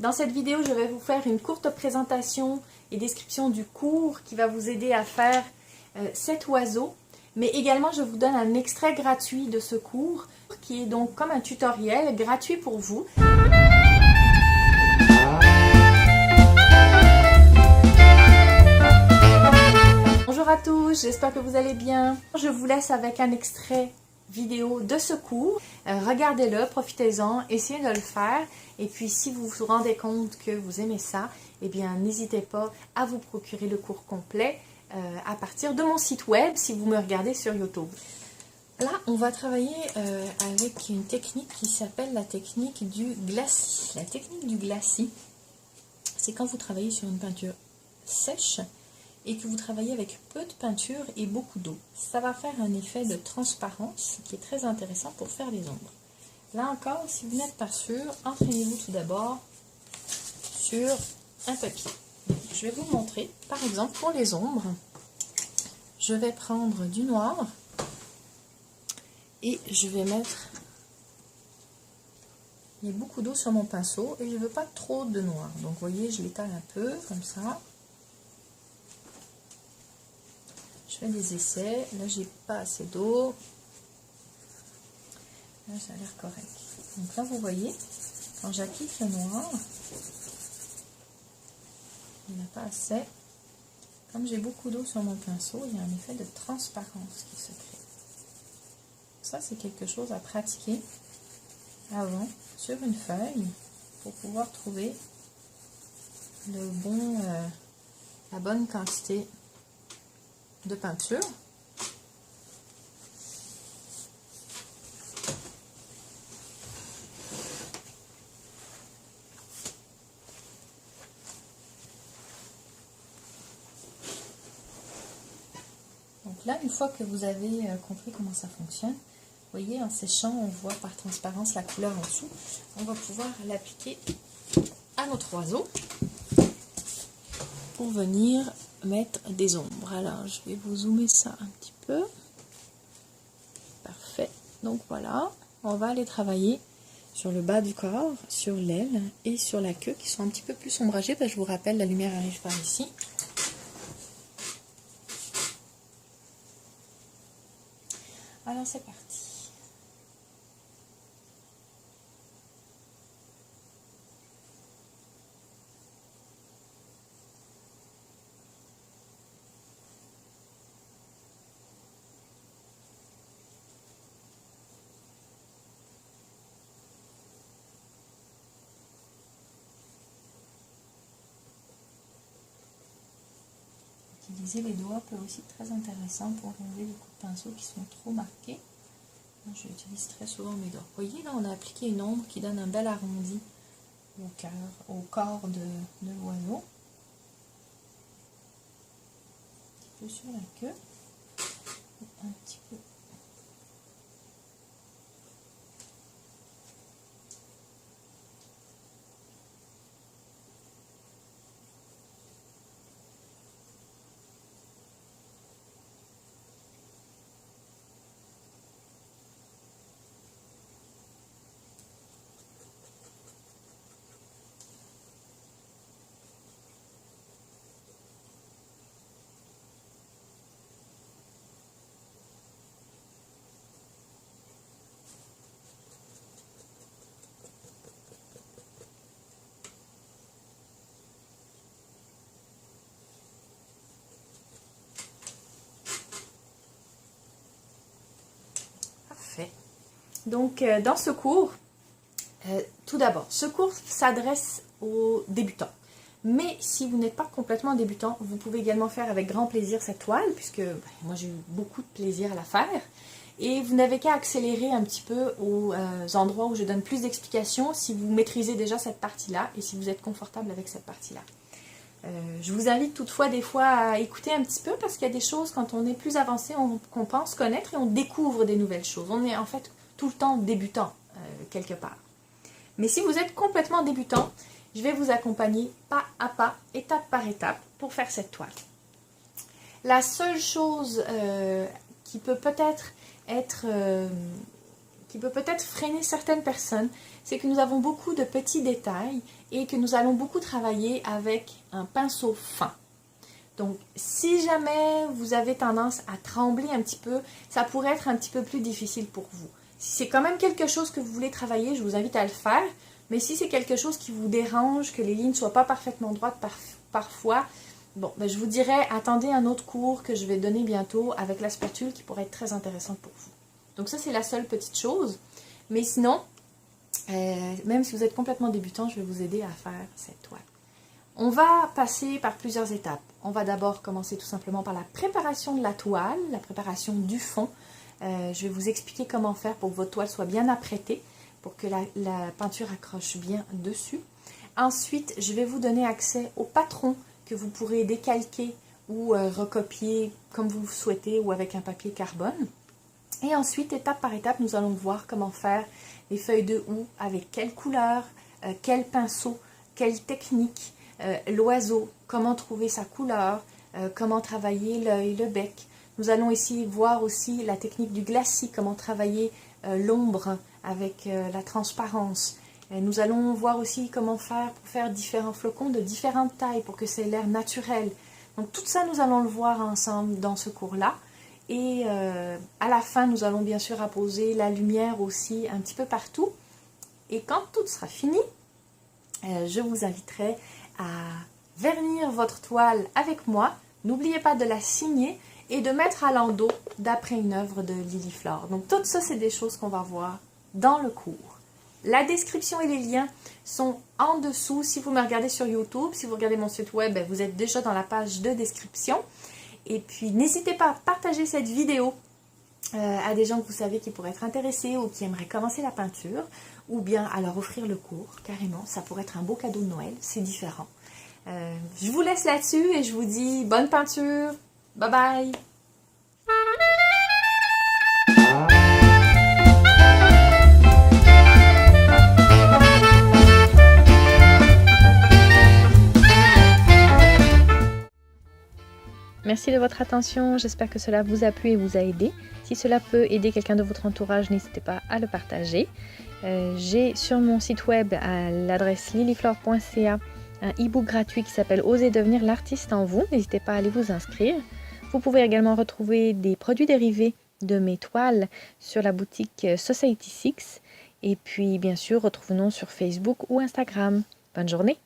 Dans cette vidéo, je vais vous faire une courte présentation et description du cours qui va vous aider à faire cet oiseau. Mais également, je vous donne un extrait gratuit de ce cours qui est donc comme un tutoriel gratuit pour vous. Bonjour à tous, j'espère que vous allez bien. Je vous laisse avec un extrait vidéo de ce cours. Regardez-le, profitez-en, essayez de le faire. Et puis, si vous vous rendez compte que vous aimez ça, eh bien, n'hésitez pas à vous procurer le cours complet à partir de mon site web si vous me regardez sur YouTube. Là, on va travailler avec une technique qui s'appelle la technique du glacis. La technique du glacis, c'est quand vous travaillez sur une peinture sèche et que vous travaillez avec peu de peinture et beaucoup d'eau. Ça va faire un effet de transparence qui est très intéressant pour faire les ombres. Là encore, si vous n'êtes pas sûr, entraînez-vous tout d'abord sur un papier. Je vais vous montrer, par exemple, pour les ombres, je vais prendre du noir et je vais mettre... Il y a beaucoup d'eau sur mon pinceau et je ne veux pas trop de noir. Donc, vous voyez, je l'étale un peu, comme ça. Je fais des essais. Là, j'ai pas assez d'eau. Là, ça a l'air correct. Donc là, vous voyez, quand j'applique le noir, il n'y en a pas assez. Comme j'ai beaucoup d'eau sur mon pinceau, il y a un effet de transparence qui se crée. Ça, c'est quelque chose à pratiquer avant sur une feuille pour pouvoir trouver la bonne quantité de peinture. Donc là, une fois que vous avez compris comment ça fonctionne, vous voyez, en séchant, on voit par transparence la couleur en dessous. On va pouvoir l'appliquer à notre oiseau pour venir mettre des ombres. Alors, je vais vous zoomer ça un petit peu. Parfait. Donc voilà, on va aller travailler sur le bas du corps, sur l'aile et sur la queue qui sont un petit peu plus ombragées parce que je vous rappelle, la lumière arrive par ici. Alors c'est parti. Utiliser les doigts peut aussi être très intéressant pour enlever les coups de pinceau qui sont trop marqués. Moi, j'utilise très souvent mes doigts. Vous voyez, là, on a appliqué une ombre qui donne un bel arrondi au corps de l'oiseau. Un petit peu sur la queue. Un petit peu. Donc, dans ce cours, tout d'abord, ce cours s'adresse aux débutants. Mais si vous n'êtes pas complètement débutant, vous pouvez également faire avec grand plaisir cette toile, puisque moi j'ai eu beaucoup de plaisir à la faire. Et vous n'avez qu'à accélérer un petit peu aux endroits où je donne plus d'explications si vous maîtrisez déjà cette partie-là et si vous êtes confortable avec cette partie-là. Je vous invite toutefois des fois à écouter un petit peu parce qu'il y a des choses, quand on est plus avancé, qu'on pense connaître et on découvre des nouvelles choses. On est en fait tout le temps débutant quelque part. Mais si vous êtes complètement débutant, je vais vous accompagner pas à pas, étape par étape pour faire cette toile. La seule chose qui peut peut-être être qui peut peut-être freiner certaines personnes, c'est que nous avons beaucoup de petits détails et que nous allons beaucoup travailler avec un pinceau fin. Donc, si jamais vous avez tendance à trembler un petit peu, ça pourrait être un petit peu plus difficile pour vous. Si c'est quand même quelque chose que vous voulez travailler, je vous invite à le faire. Mais si c'est quelque chose qui vous dérange, que les lignes ne soient pas parfaitement droites parfois, bon, ben je vous dirais, attendez un autre cours que je vais donner bientôt avec la spatule qui pourrait être très intéressante pour vous. Donc ça, c'est la seule petite chose. Mais sinon, même si vous êtes complètement débutant, je vais vous aider à faire cette toile. On va passer par plusieurs étapes. On va d'abord commencer tout simplement par la préparation de la toile, la préparation du fond. Je vais vous expliquer comment faire pour que votre toile soit bien apprêtée, pour que la peinture accroche bien dessus. Ensuite, je vais vous donner accès au patron que vous pourrez décalquer ou recopier comme vous le souhaitez ou avec un papier carbone. Et ensuite, étape par étape, nous allons voir comment faire les feuilles de houx, avec quelle couleur, quel pinceau, quelle technique, l'oiseau, comment trouver sa couleur, comment travailler l'œil, le bec. Nous allons ici voir aussi la technique du glacis, comment travailler l'ombre avec la transparence. Nous allons voir aussi comment faire pour faire différents flocons de différentes tailles pour que c'est l'air naturel. Donc tout ça, nous allons le voir ensemble dans ce cours-là. Et à la fin, nous allons bien sûr apposer la lumière aussi un petit peu partout. Et quand tout sera fini, je vous inviterai à vernir votre toile avec moi. N'oubliez pas de la signer et de mettre à l'endos d'après une œuvre de Lily Flore. Donc tout ça, c'est des choses qu'on va voir dans le cours. La description et les liens sont en dessous. Si vous me regardez sur YouTube, si vous regardez mon site web, vous êtes déjà dans la page de description. Et puis, n'hésitez pas à partager cette vidéo à des gens que vous savez qui pourraient être intéressés ou qui aimeraient commencer la peinture, ou bien à leur offrir le cours, carrément. Ça pourrait être un beau cadeau de Noël, c'est différent. Je vous laisse là-dessus et je vous dis bonne peinture. Bye bye! Merci de votre attention, j'espère que cela vous a plu et vous a aidé. Si cela peut aider quelqu'un de votre entourage, n'hésitez pas à le partager. J'ai sur mon site web à l'adresse lilyflore.ca un e-book gratuit qui s'appelle « Osez devenir l'artiste en vous ». N'hésitez pas à aller vous inscrire. Vous pouvez également retrouver des produits dérivés de mes toiles sur la boutique Society 6. Et puis bien sûr, retrouvez-nous sur Facebook ou Instagram. Bonne journée!